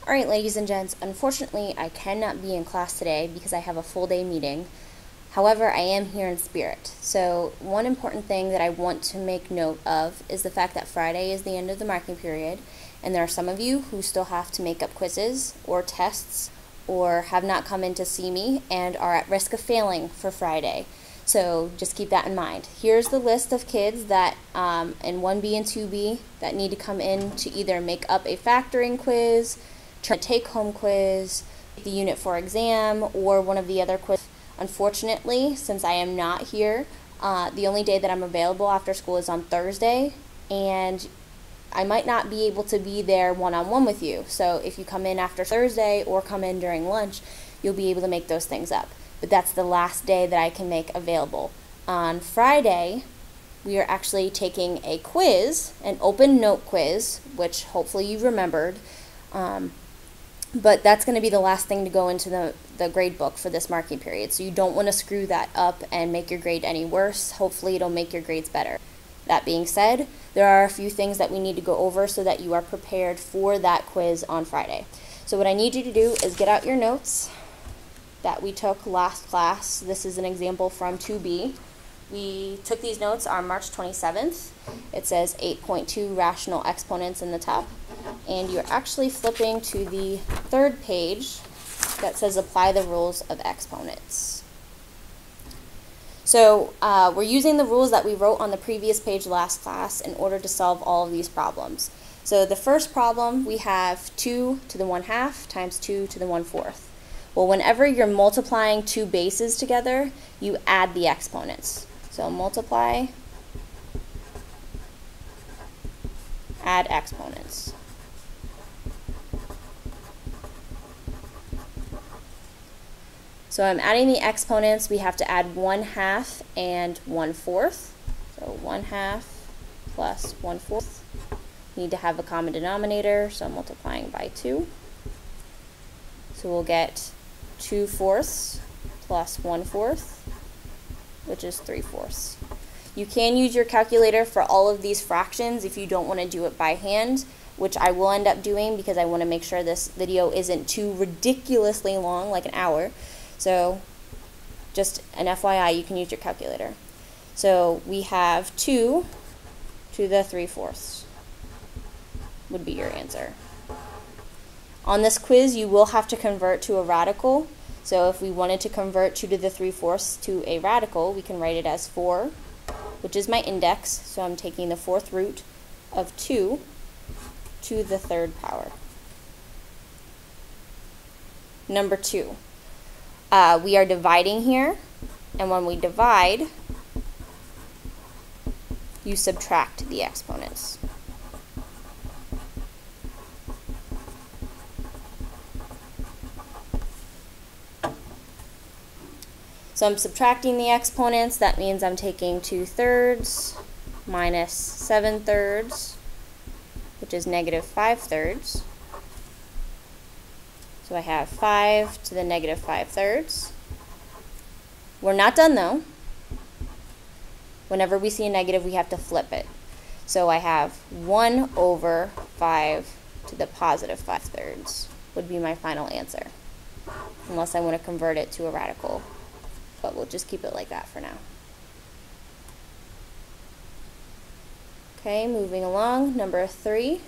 Alright, ladies and gents, unfortunately I cannot be in class today because I have a full day meeting. However, I am here in spirit. So one important thing that I want to make note of is the fact that Friday is the end of the marking period, and there are some of you who still have to make up quizzes or tests or have not come in to see me and are at risk of failing for Friday. So just keep that in mind. Here's the list of kids that in 1B and 2B that need to come in to either make up a factoring quiz, a take-home quiz, the Unit 4 exam, or one of the other quizzes. Unfortunately, since I am not here, the only day that I'm available after school is on Thursday, and I might not be able to be there one-on-one with you. So if you come in after Thursday or come in during lunch, you'll be able to make those things up. But that's the last day that I can make available. On Friday, we are actually taking a quiz, an open note quiz, which hopefully you remembered. But that's going to be the last thing to go into the grade book for this marking period. So you don't want to screw that up and make your grade any worse. Hopefully it'll make your grades better. That being said, there are a few things that we need to go over so that you are prepared for that quiz on Friday. So what I need you to do is get out your notes that we took last class. This is an example from 2B. We took these notes on March 27th. It says 8.2 rational exponents in the top. And you're actually flipping to the third page that says apply the rules of exponents. So we're using the rules that we wrote on the previous page last class in order to solve all of these problems. So the first problem, we have 2 to the 1/2 times 2 to the 1/4. Well, whenever you're multiplying two bases together, you add the exponents. So multiply, add exponents. So I'm adding the exponents. We have to add 1/2 and 1/4. So 1/2 plus 1/4. Need to have a common denominator, so I'm multiplying by 2. So we'll get 2/4 plus 1/4, which is 3/4. You can use your calculator for all of these fractions if you don't want to do it by hand, which I will end up doing because I want to make sure this video isn't too ridiculously long, like an hour. So just an FYI, you can use your calculator. So we have 2 to the 3/4 would be your answer. On this quiz, you will have to convert to a radical. So if we wanted to convert 2 to the 3/4 to a radical, we can write it as 4, which is my index. So I'm taking the 4th root of 2 to the 3rd power. Number 2. We are dividing here, and when we divide, you subtract the exponents. So I'm subtracting the exponents. That means I'm taking 2/3 minus 7/3, which is negative 5/3. So I have 5 to the negative 5/3. We're not done though. Whenever we see a negative, we have to flip it. So I have 1 over 5 to the positive 5/3 would be my final answer, unless I want to convert it to a radical. But we'll just keep it like that for now. Okay, moving along, number 3.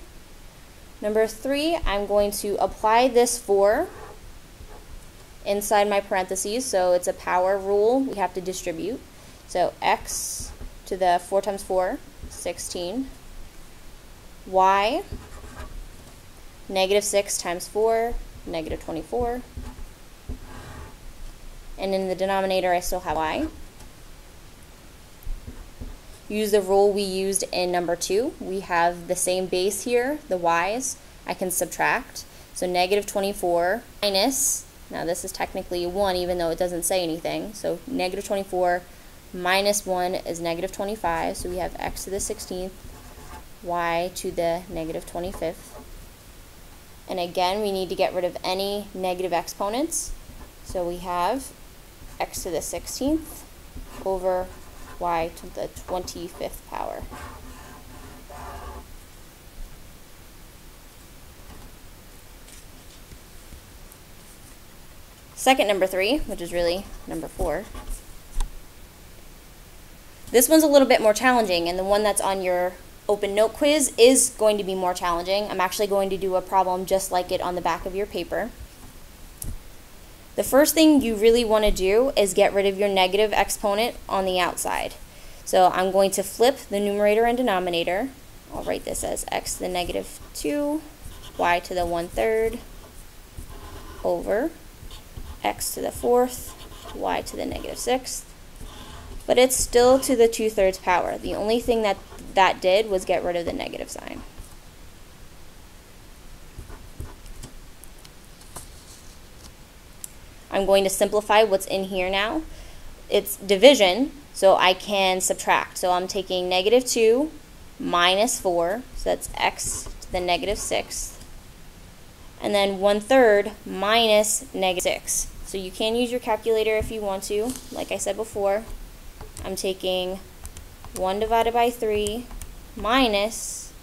Number 3, I'm going to apply this 4 inside my parentheses, so it's a power rule we have to distribute. So x to the 4 times 4, 16. Y, negative 6 times 4, negative 24. And in the denominator, I still have y. Use the rule we used in number 2. We have the same base here, the y's. I can subtract. So negative 24 minus, now this is technically 1 even though it doesn't say anything. So negative 24 minus 1 is negative 25. So we have x to the 16th, y to the negative 25th. And again, we need to get rid of any negative exponents. So we have x to the 16th over y to the 25th power. Second number 3, which is really number 4. This one's a little bit more challenging, and the one that's on your open note quiz is going to be more challenging. I'm actually going to do a problem just like it on the back of your paper. The first thing you really want to do is get rid of your negative exponent on the outside. So I'm going to flip the numerator and denominator. I'll write this as x to the negative 2, y to the 1/3, over x to the 4th, y to the negative 6th. But it's still to the 2/3 power. The only thing that did was get rid of the negative sign. I'm going to simplify what's in here now. It's division, so I can subtract. So I'm taking negative 2 minus 4, so that's x to the negative 6th. And then 1/3 minus negative 6. So you can use your calculator if you want to. Like I said before, I'm taking 1 divided by 3 minus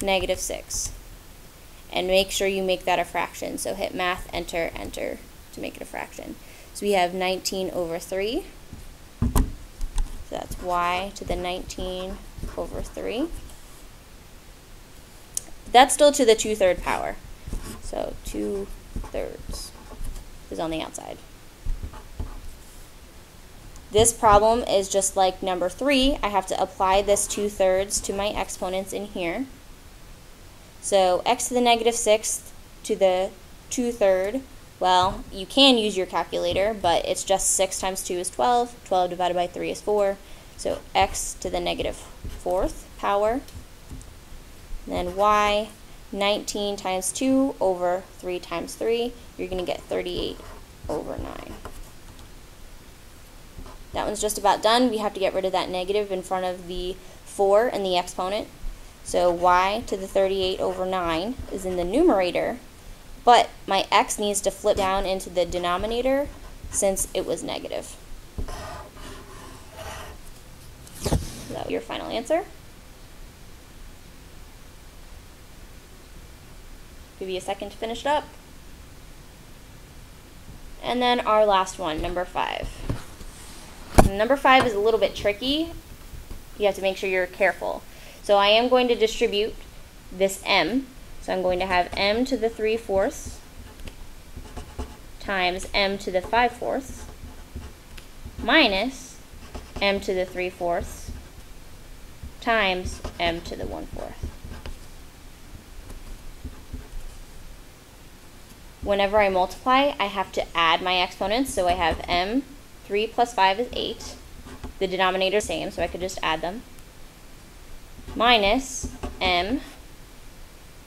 negative 6. And make sure you make that a fraction. So hit math, enter, enter to make it a fraction. So we have 19 over 3. So that's y to the 19 over 3. That's still to the 2/3 power. So 2/3 is on the outside. This problem is just like number 3. I have to apply this 2/3 to my exponents in here. So x to the negative 6th to the 2/3. Well, you can use your calculator, but it's just 6 times 2 is 12. 12 divided by 3 is 4. So x to the negative 4th power. And then y, 19 times 2 over 3 times 3. You're going to get 38 over 9. That one's just about done. We have to get rid of that negative in front of the 4 and the exponent. So y to the 38 over 9 is in the numerator, but my x needs to flip down into the denominator since it was negative. Is that your final answer? Give you a second to finish it up. And then our last one, number 5. Number 5 is a little bit tricky. You have to make sure you're careful. So I am going to distribute this m. So I'm going to have m to the 3/4 times m to the 5/4 minus m to the 3/4 times m to the 1/4. Whenever I multiply, I have to add my exponents. So I have m, 3 plus 5 is 8. The denominator is the same, so I could just add them. Minus m.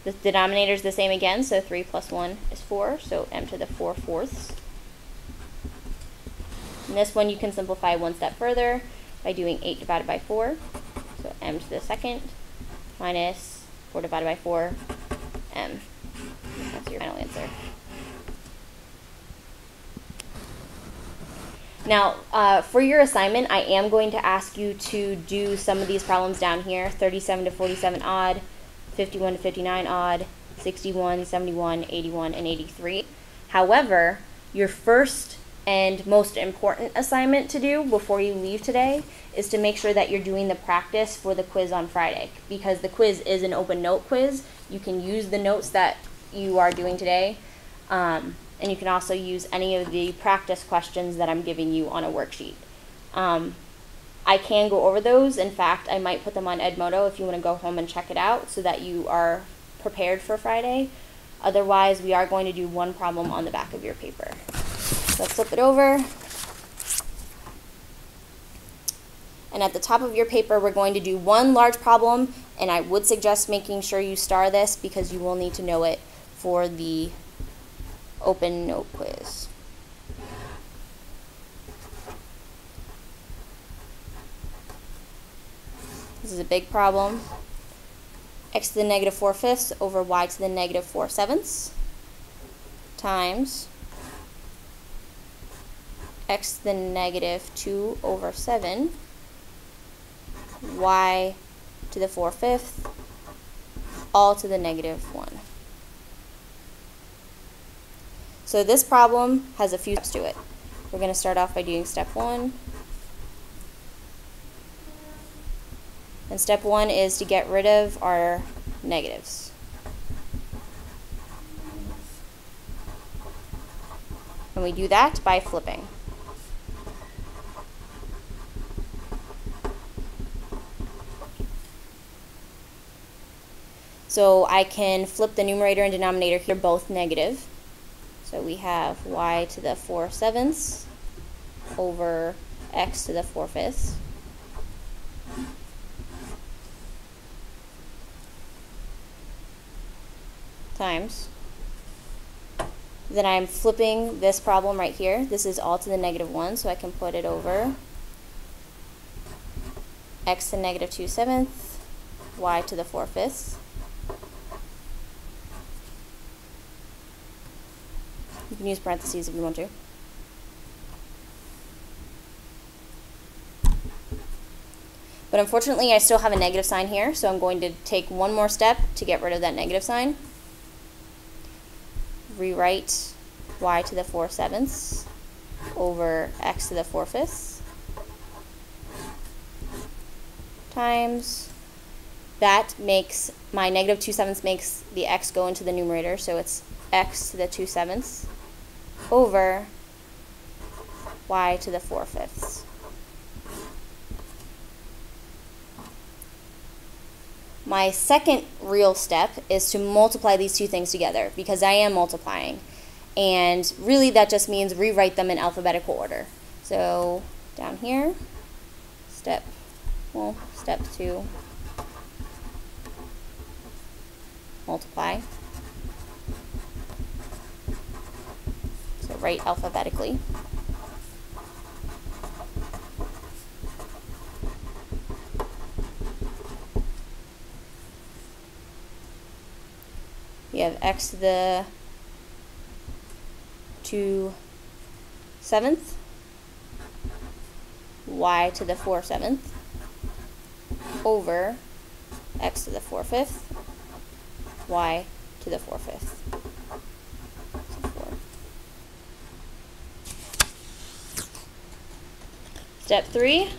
The denominator is the same again, so 3 plus 1 is 4, so m to the 4/4. And this one you can simplify one step further by doing 8 divided by 4. So m to the 2nd minus 4 divided by 4, m. That's your final answer. Now, for your assignment, I am going to ask you to do some of these problems down here, 37 to 47 odd, 51 to 59 odd, 61, 71, 81, and 83. However, your first and most important assignment to do before you leave today is to make sure that you're doing the practice for the quiz on Friday, because the quiz is an open note quiz. You can use the notes that you are doing today, and you can also use any of the practice questions that I'm giving you on a worksheet. I can go over those. In fact, I might put them on Edmodo if you want to go home and check it out so that you are prepared for Friday. Otherwise, we are going to do one problem on the back of your paper. So let's flip it over. And at the top of your paper, we're going to do one large problem, and I would suggest making sure you star this because you will need to know it for the open note quiz. This is a big problem. X to the negative 4/5 over y to the negative 4/7 times x to the negative 2 over 7, y to the 4/5, all to the negative 1. So this problem has a few steps to it. We're going to start off by doing step 1. And step 1 is to get rid of our negatives. And we do that by flipping. So I can flip the numerator and denominator here, both negative. So we have y to the 4/7 over x to the 4/5 times. Then I'm flipping this problem right here. This is all to the -1, so I can put it over x to the -2/7, y to the 4/5. You can use parentheses if you want to. But unfortunately, I still have a negative sign here, so I'm going to take one more step to get rid of that negative sign. Rewrite y to the 4/7 over x to the 4/5 times. That makes my -2/7 makes the x go into the numerator, so it's x to the 2/7 over y to the 4/5. My second real step is to multiply these two things together, because I am multiplying. And really that just means rewrite them in alphabetical order. So down here, step 2, multiply. So write alphabetically. We have x to the 2/7, y to the 4/7 over x to the 4/5, y to the 4/5. Step 3,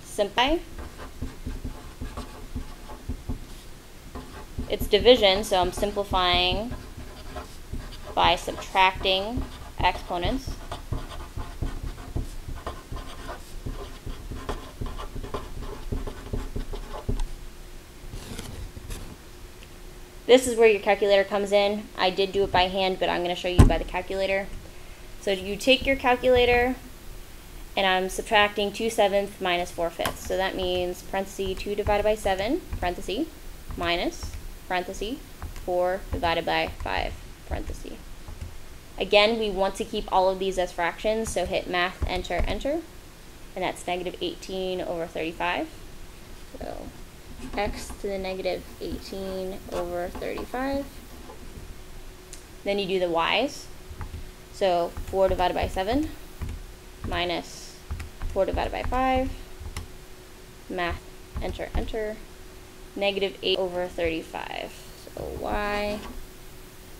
simplify. It's division, so I'm simplifying by subtracting exponents. This is where your calculator comes in. I did do it by hand, but I'm going to show you by the calculator. So you take your calculator, and I'm subtracting 2/7 minus 4/5. So that means parenthesis 2 divided by 7, parenthesis, minus, parenthesis, 4 divided by 5, parenthesis. Again, we want to keep all of these as fractions, so hit math, enter, enter, and that's -18 over 35. So x to the -18 over 35. Then you do the y's. So 4 divided by 7 minus 4 divided by 5, math, enter, enter, -8 over 35. So y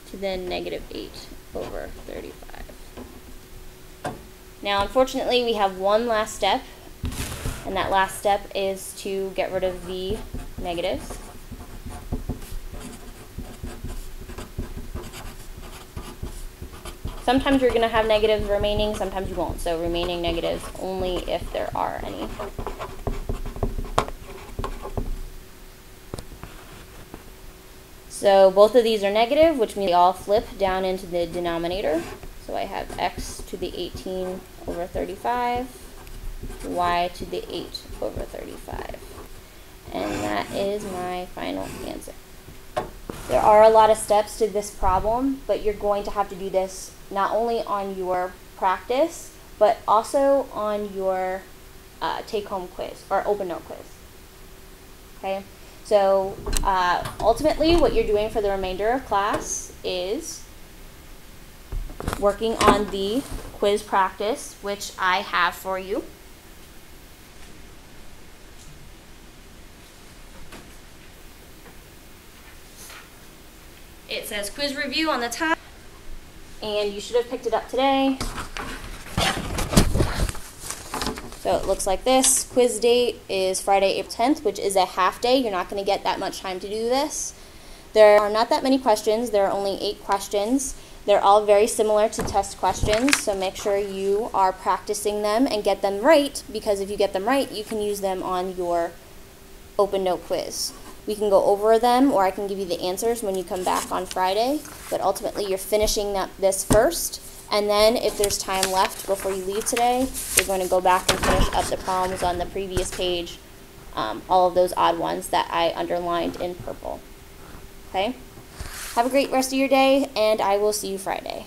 to the -8 over 35. Now, unfortunately, we have one last step, and that last step is to get rid of the negatives. Sometimes you're going to have negatives remaining, sometimes you won't. So remaining negatives only if there are any. So both of these are negative, which means they all flip down into the denominator. So I have x to the 18 over 35, y to the 8 over 35. And that is my final answer. There are a lot of steps to this problem, but you're going to have to do this not only on your practice, but also on your take-home quiz or open note quiz. Okay, so ultimately what you're doing for the remainder of class is working on the quiz practice, which I have for you. It says quiz review on the top. and you should have picked it up today. So it looks like this. Quiz date is Friday, April 10th, which is a half day. You're not going to get that much time to do this. There are not that many questions. There are only 8 questions. They're all very similar to test questions, so make sure you are practicing them and get them right, because if you get them right, you can use them on your open note quiz. We can go over them, or I can give you the answers when you come back on Friday, but ultimately you're finishing this first, and then if there's time left before you leave today, you're going to go back and finish up the problems on the previous page, all of those odd ones that I underlined in purple. Okay? Have a great rest of your day, and I will see you Friday.